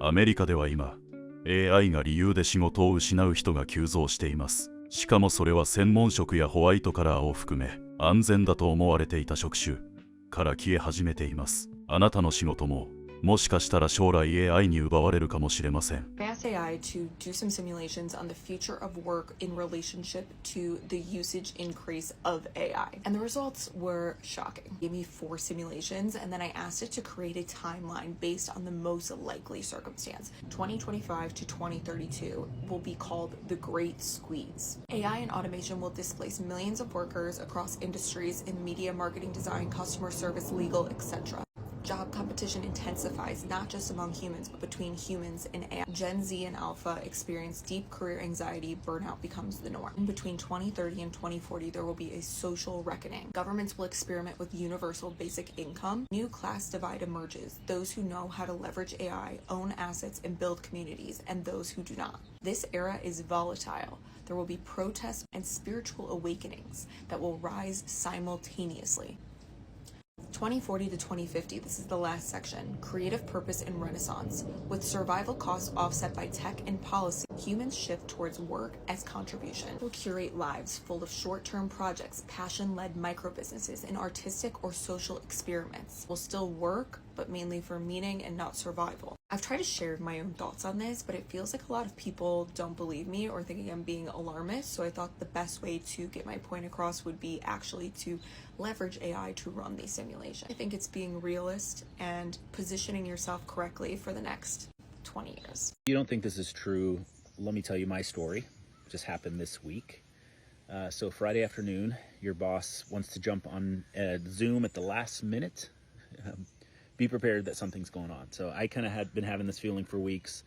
アメリカでは今、AI が理由で仕事を失う人が急増しています。しかもそれは専門職やホワイトカラーを含め、安全だと思われていた職種から消え始めています。あなたの仕事も、もしかしたら将来 AI に奪われるかもしれません。I asked AI to do some simulations on the future of work in relationship to the usage increase of AI. And the results were shocking. It gave me 4 simulations, and then I asked it to create a timeline based on the most likely circumstance. 2025 to 2032 will be called the Great Squeeze. AI and automation will displace millions of workers across industries in media, marketing, design, customer service, legal, etc. Job competition intensifies not just among humans, but between humans and AI. Gen Z and Alpha experience deep career anxiety. Burnout becomes the norm. Between 2030 and 2040, there will be a social reckoning. Governments will experiment with universal basic income. New class divide emerges. Those who know how to leverage AI, own assets, and build communities, and those who do not. This era is volatile. There will be protests and spiritual awakenings that will rise simultaneously. 2040 to 2050, this is the last section. Creative purpose and renaissance. With survival costs offset by tech and policy, humans shift towards work as contribution. We'll curate lives full of short-term projects, passion-led micro-businesses, and artistic or social experiments. We'll still work, but mainly for meaning and not survival. I've tried to share my own thoughts on this, but it feels like a lot of people don't believe me or thinking I'm being alarmist, so I thought the best way to get my point across would be actually to leverage AI to run these simulations. I think it's being realist and positioning yourself correctly for the next 20 years. You don't think this is true? Let me tell you my story. It just happened this week. So Friday afternoon, your boss wants to jump on Zoom at the last minute. Be prepared that something's going on. So I kind of had been having this feeling for weeks.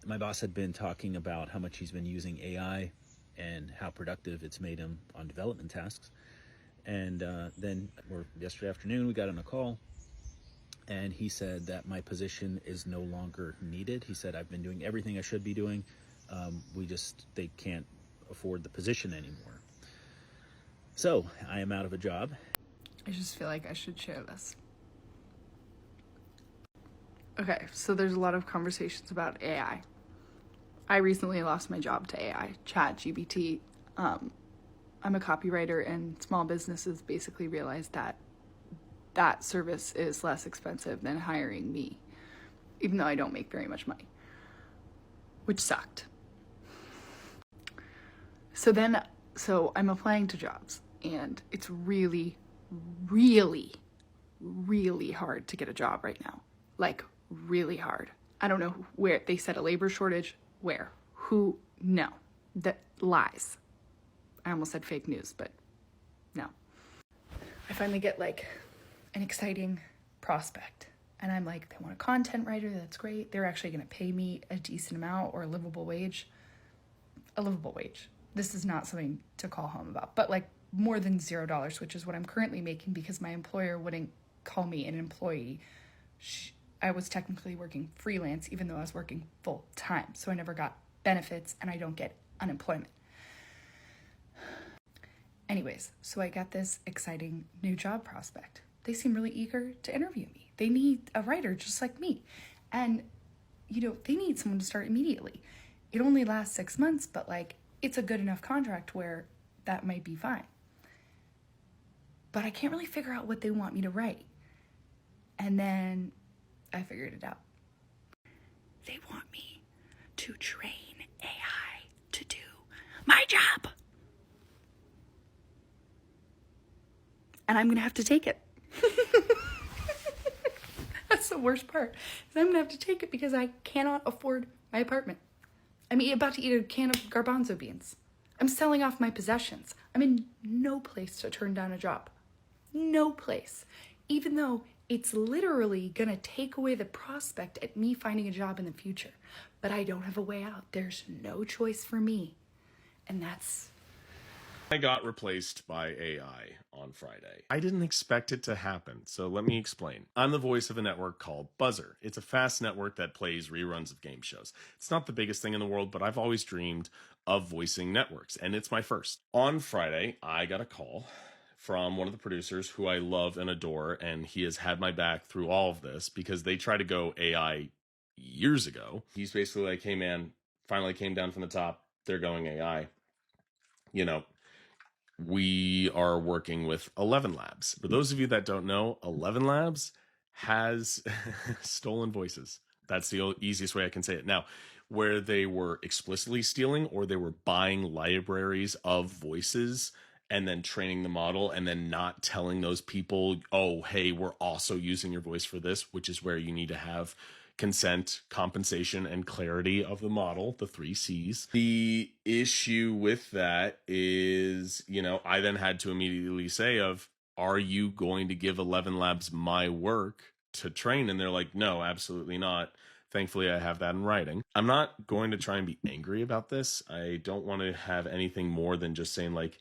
My boss had been talking about how much he's been using AI and how productive it's made him on development tasks. And then yesterday afternoon, we got on a call, and he said that my position is no longer needed. He said, I've been doing everything I should be doing. They can't afford the position anymore. So I am out of a job. I just feel like I should share this. Okay, so there's a lot of conversations about AI. I recently lost my job to AI, ChatGPT. I'm a copywriter, and small businesses basically realized that that service is less expensive than hiring me, even though I don't make very much money, which sucked. So I'm applying to jobs, and it's really, really, really hard to get a job right now. Like, really hard. I don't know where. They said a labor shortage. Where? Who? No. That lies. I almost said fake news, but no. I finally get like an exciting prospect, and I'm like, they want a content writer. That's great. They're actually going to pay me a decent amount, or a livable wage. A livable wage. This is not something to call home about, but like more than $0, which is what I'm currently making, because my employer wouldn't call me an employee. I was technically working freelance, even though I was working full time. So I never got benefits, and I don't get unemployment. Anyways, so I got this exciting new job prospect. They seem really eager to interview me. They need a writer just like me. And, they need someone to start immediately. It only lasts 6 months, but like, it's a good enough contract where that might be fine. But I can't really figure out what they want me to write. And then I figured it out. They want me to train AI to do my job. And I'm going to have to take it. That's the worst part. I'm going to have to take it because I cannot afford my apartment. I'm about to eat a can of garbanzo beans. I'm selling off my possessions. I'm in no place to turn down a job. No place. Even though it's literally going to take away the prospect at me finding a job in the future. But I don't have a way out. There's no choice for me. And that's... I got replaced by AI on Friday. I didn't expect it to happen, so let me explain. I'm the voice of a network called Buzzer. It's a fast network that plays reruns of game shows. It's not the biggest thing in the world, but I've always dreamed of voicing networks, and it's my first. On Friday, I got a call from one of the producers who I love and adore, and he has had my back through all of this because they try to go AI years ago. He's basically like, hey man, finally came down from the top. They're going AI. You know, we are working with 11 Labs. For those of you that don't know, 11 Labs has stolen voices. That's the easiest way I can say it. Now, where they were explicitly stealing or they were buying libraries of voices and then training the model and then not telling those people, oh, hey, we're also using your voice for this, which is where you need to have consent, compensation, and clarity of the model, the 3 C's. The issue with that is, you know, I then had to immediately say are you going to give 11 Labs my work to train? And they're like, no, absolutely not. Thankfully, I have that in writing. I'm not going to try and be angry about this. I don't want to have anything more than just saying like,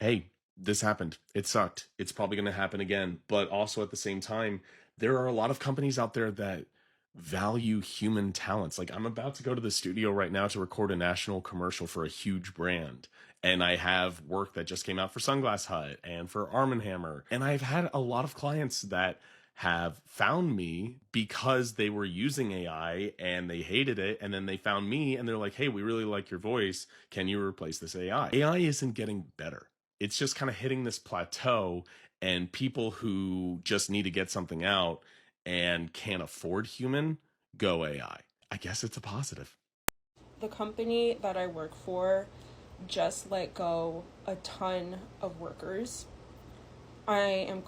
hey, this happened. It sucked. It's probably going to happen again. But also at the same time, there are a lot of companies out there that value human talents. Like I'm about to go to the studio right now to record a national commercial for a huge brand. And I have work that just came out for Sunglass Hut and for Arm & Hammer. And I've had a lot of clients that have found me because they were using AI and they hated it. And then they found me and they're like, hey, we really like your voice. Can you replace this AI? AI isn't getting better. It's just kind of hitting this plateau, and people who just need to get something out and can't afford human go AI. I guess it's a positive. The company that I work for just let go a ton of workers. I'm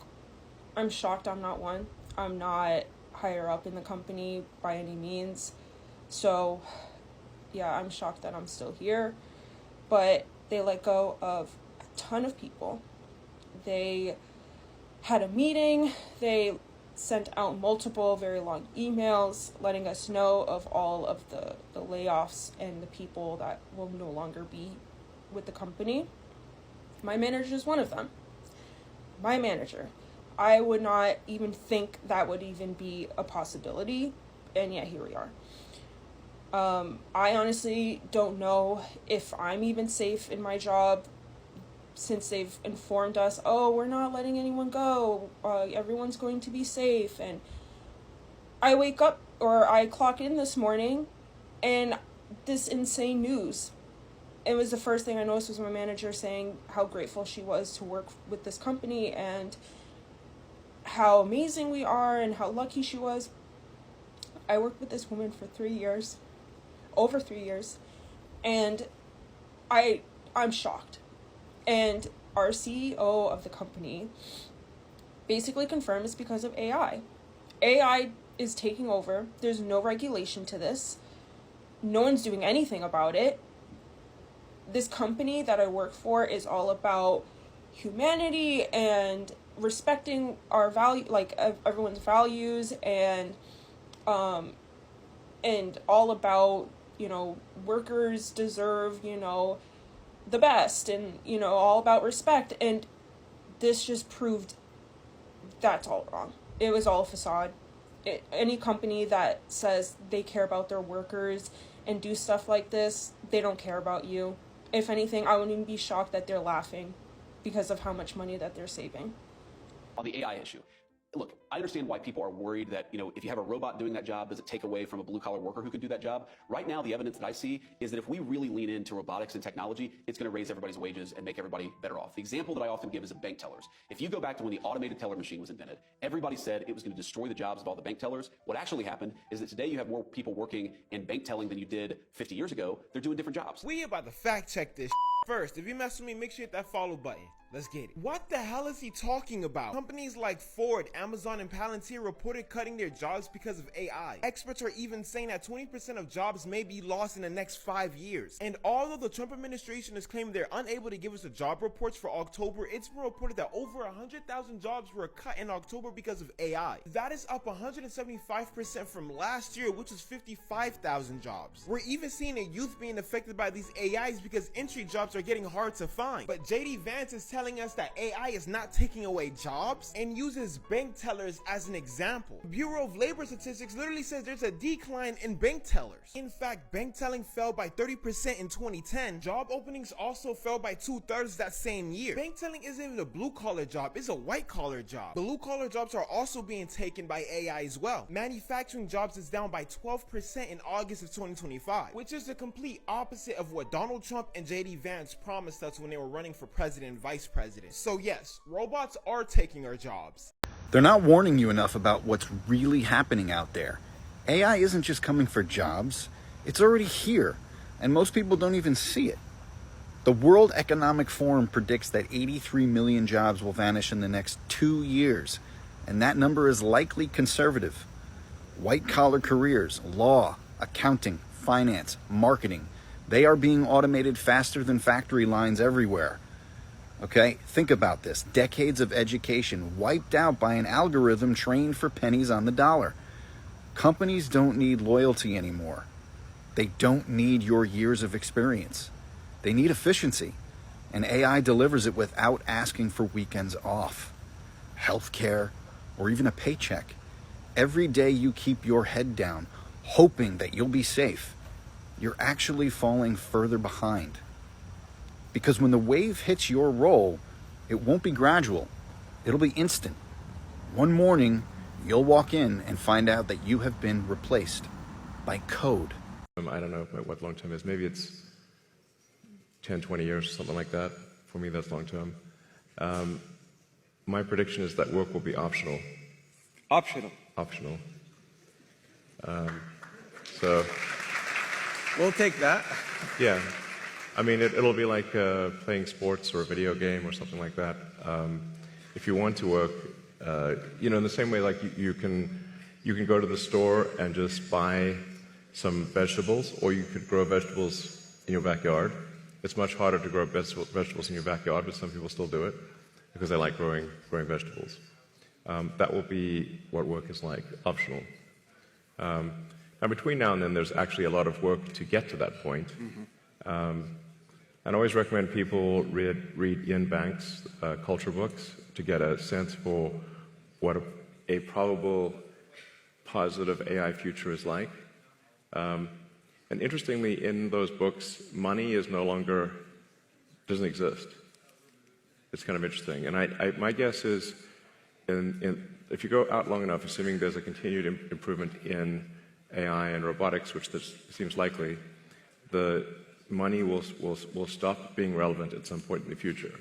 shocked I'm not one. I'm not higher up in the company by any means. So yeah, I'm shocked that I'm still here. But they let go of a ton of people. They had a meeting. They sent out multiple very long emails letting us know of all of the layoffs and the people that will no longer be with the company. My manager is one of them. My manager. I would not even think that would even be a possibility, and yet here we are. I honestly don't know if I'm even safe in my job, since they've informed us, oh, we're not letting anyone go, everyone's going to be safe. And I wake up, or I clock in this morning, and this insane news. It was the first thing I noticed was my manager saying how grateful she was to work with this company and how amazing we are and how lucky she was. I worked with this woman for 3 years, over 3 years, and I'm shocked. And our CEO of the company basically confirmed it's because of AI. AI is taking over. There's no regulation to this. No one's doing anything about it. This company that I work for is all about humanity and respecting our value, like everyone's values, and all about, you know, workers deserve, you know, the best, and, you know, all about respect. And this just proved that's all wrong. It was all a facade. Any company that says they care about their workers and do stuff like this, they don't care about you. If anything, I wouldn't even be shocked that they're laughing because of how much money that they're saving. On the AI issue, look, I understand why people are worried that, you know, if you have a robot doing that job, does it take away from a blue-collar worker who can do that job? Right now, the evidence that I see is that if we really lean into robotics and technology, it's going to raise everybody's wages and make everybody better off. The example that I often give is of bank tellers. If you go back to when the automated teller machine was invented, everybody said it was going to destroy the jobs of all the bank tellers. What actually happened is that today you have more people working in bank telling than you did 50 years ago. They're doing different jobs. We about to fact check this first. If you mess with me, make sure you hit that follow button. Let's get it. What the hell is he talking about? Companies like Ford, Amazon, and Palantir reported cutting their jobs because of AI. Experts are even saying that 20% of jobs may be lost in the next 5 years. And although the Trump administration has claimed they're unable to give us the job reports for October, it's been reported that over 100,000 jobs were cut in October because of AI. That is up 175% from last year, which was 55,000 jobs. We're even seeing the youth being affected by these AIs because entry jobs are getting hard to find. But JD Vance is telling telling us that AI is not taking away jobs and uses bank tellers as an example. The Bureau of Labor Statistics literally says there's a decline in bank tellers. In fact, bank telling fell by 30% in 2010. Job openings also fell by 2/3 that same year. Bank telling isn't even a blue-collar job, it's a white-collar job. Blue-collar jobs are also being taken by AI as well. Manufacturing jobs is down by 12% in August of 2025, which is the complete opposite of what Donald Trump and JD Vance promised us when they were running for president and vice president. So yes, robots are taking our jobs. They're not warning you enough about what's really happening out there. AI isn't just coming for jobs, it's already here, and most people don't even see it. The World Economic Forum predicts that 83 million jobs will vanish in the next 2 years, and that number is likely conservative. White-collar careers, law, accounting, finance, marketing, they are being automated faster than factory lines everywhere. Okay, think about this. Decades of education wiped out by an algorithm trained for pennies on the dollar. Companies don't need loyalty anymore. They don't need your years of experience. They need efficiency, and AI delivers it without asking for weekends off, healthcare, or even a paycheck. Every day you keep your head down, hoping that you'll be safe, you're actually falling further behind. Because when the wave hits your role, it won't be gradual, it'll be instant. One morning, you'll walk in and find out that you have been replaced by code. I don't know what long term is. Maybe it's 10, 20 years, something like that. For me, that's long term. My prediction is that work will be optional. Optional. Optional. So. We'll take that. Yeah. I mean, it'll be like playing sports or a video game or something like that. If you want to work, in the same way, like you can go to the store and just buy some vegetables, or you could grow vegetables in your backyard. It's much harder to grow vegetables in your backyard, but some people still do it because they like growing vegetables. That will be what work is like, optional. Now, between now and then, there's actually a lot of work to get to that point. And I always recommend people read Ian Banks' culture books to get a sense for what a probable positive AI future is like. And interestingly, in those books, money is doesn't exist. It's kind of interesting. And my guess is, if you go out long enough, assuming there's a continued improvement in AI and robotics, which this seems likely, the money will stop being relevant at some point in the future.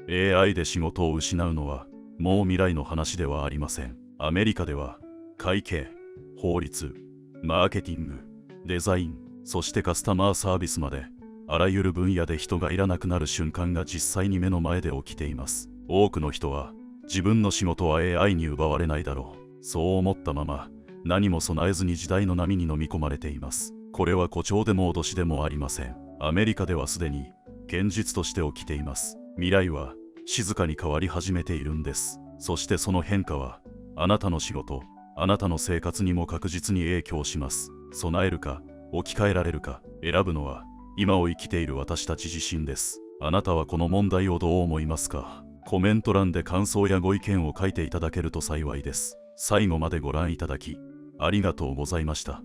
AI で仕事を失うのはもう未来の話ではありません。アメリカでは会計、法律、マーケティング、デザイン、そしてカスタマーサービスまであらゆる分野で人がいらなくなる瞬間が実際に目の前で起きています。多くの人は自分の仕事は AI に奪われないだろう、そう思ったまま何も備えずに時代の波に飲み込まれています。これは誇張でも脅しでもありません。アメリカではすでに現実として起きています。未来は静かに変わり始めているんです。そしてその変化はあなたの仕事、あなたの生活にも確実に影響します。備えるか置き換えられるか選ぶのは今を生きている私たち自身です。あなたはこの問題をどう思いますか？コメント欄で感想やご意見を書いていただけると幸いです。最後までご覧いただきありがとうございました。